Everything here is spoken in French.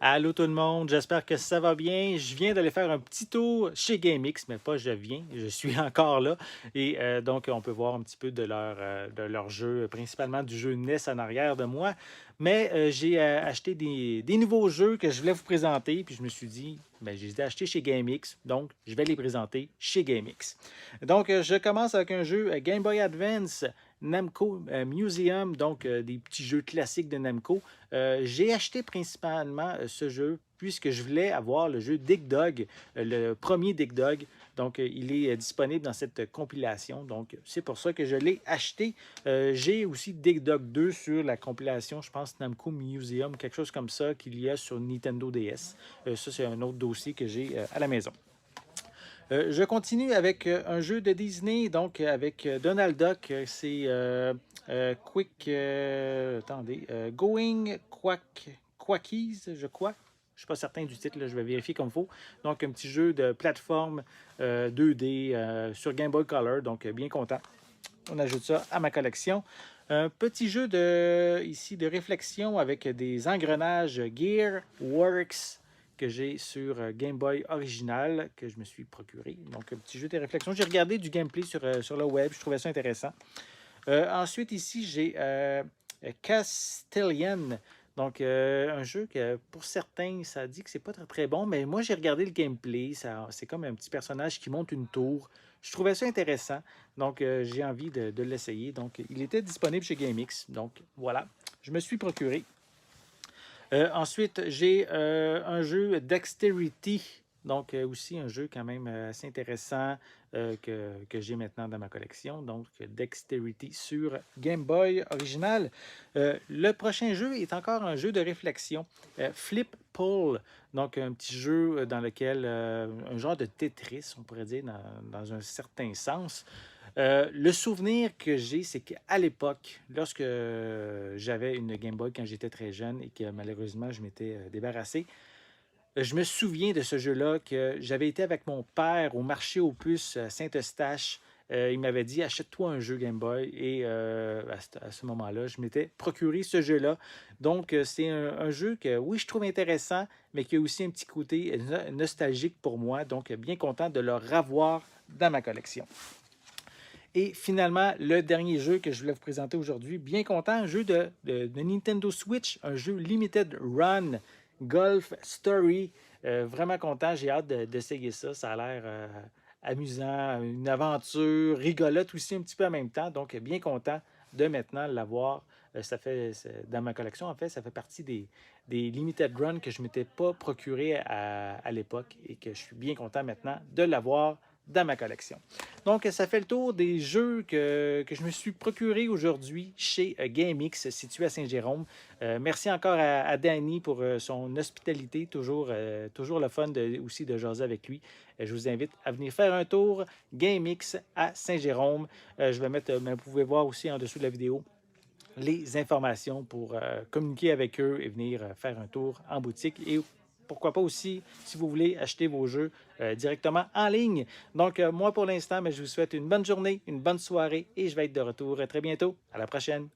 Allô tout le monde, j'espère que ça va bien. Je viens d'aller faire un petit tour chez GameX, mais pas je viens, je suis encore là. Et donc, on peut voir un petit peu de leur jeu, principalement du jeu NES en arrière de moi. Mais j'ai acheté des nouveaux jeux que je voulais vous présenter, puis je me suis dit, ben, je les ai achetés chez GameX, donc je vais les présenter chez GameX. Donc, je commence avec un jeu Game Boy Advance. Namco Museum, donc des petits jeux classiques de Namco. J'ai acheté principalement ce jeu puisque je voulais avoir le jeu Dig Dug, le premier Dig Dug. Donc, il est disponible dans cette compilation. Donc, c'est pour ça que je l'ai acheté. J'ai aussi Dig Dug 2 sur la compilation, je pense, Namco Museum, quelque chose comme ça qu'il y a sur Nintendo DS. Ça, c'est un autre dossier que j'ai à la maison. Je continue avec un jeu de Disney, donc avec Donald Duck. C'est Quick. Attendez. Going Quackies, je crois. Je ne suis pas certain du titre, là, je vais vérifier comme il faut. Donc, un petit jeu de plateforme 2D sur Game Boy Color. Donc, bien content. On ajoute ça à ma collection. Un petit jeu ici de réflexion avec des engrenages Gearworks que j'ai sur Game Boy original que je me suis procuré. Donc, un petit jeu de réflexion. J'ai regardé du gameplay sur le web. Je trouvais ça intéressant. Ensuite, ici, j'ai Castellian. Donc, un jeu que pour certains, ça dit que c'est pas très, très bon, mais moi, j'ai regardé le gameplay. C'est comme un petit personnage qui monte une tour. Je trouvais ça intéressant. Donc, j'ai envie de l'essayer. Donc, il était disponible chez GameX. Donc, voilà. Je me suis procuré. Ensuite, j'ai un jeu Dexterity. Donc, aussi un jeu quand même assez intéressant que j'ai maintenant dans ma collection. Donc, Dexterity sur Game Boy original. Le prochain jeu est encore un jeu de réflexion. Flip Pull. Donc, un petit jeu dans lequel, un genre de Tetris, on pourrait dire, dans un certain sens. Le souvenir que j'ai, c'est qu'à l'époque, lorsque j'avais une Game Boy quand j'étais très jeune et que malheureusement je m'étais débarrassé, je me souviens de ce jeu-là que j'avais été avec mon père au marché aux puces à Saint-Eustache. Il m'avait dit achète-toi un jeu Game Boy et à ce moment-là, je m'étais procuré ce jeu-là. Donc, c'est un jeu que oui, je trouve intéressant, mais qui a aussi un petit côté nostalgique pour moi. Donc, bien content de le revoir dans ma collection. Et finalement, le dernier jeu que je voulais vous présenter aujourd'hui, bien content, un jeu de Nintendo Switch, un jeu Limited Run Golf Story. Vraiment content, j'ai hâte d'essayer ça. Ça a l'air amusant, une aventure rigolote aussi un petit peu en même temps. Donc, bien content de maintenant l'avoir. Dans ma collection, en fait, ça fait partie des Limited Run que je ne m'étais pas procuré à l'époque et que je suis bien content maintenant de l'avoir dans ma collection. Donc, ça fait le tour des jeux que je me suis procuré aujourd'hui chez GameX, situé à Saint-Jérôme. Merci encore à Danny pour son hospitalité. Toujours le fun aussi de jaser avec lui. Je vous invite à venir faire un tour GameX à Saint-Jérôme. Je vais mettre, vous pouvez voir aussi en dessous de la vidéo les informations pour communiquer avec eux et venir faire un tour en boutique et pourquoi pas aussi, si vous voulez, acheter vos jeux directement en ligne. Donc, moi, pour l'instant, je vous souhaite une bonne journée, une bonne soirée et je vais être de retour très bientôt. À la prochaine.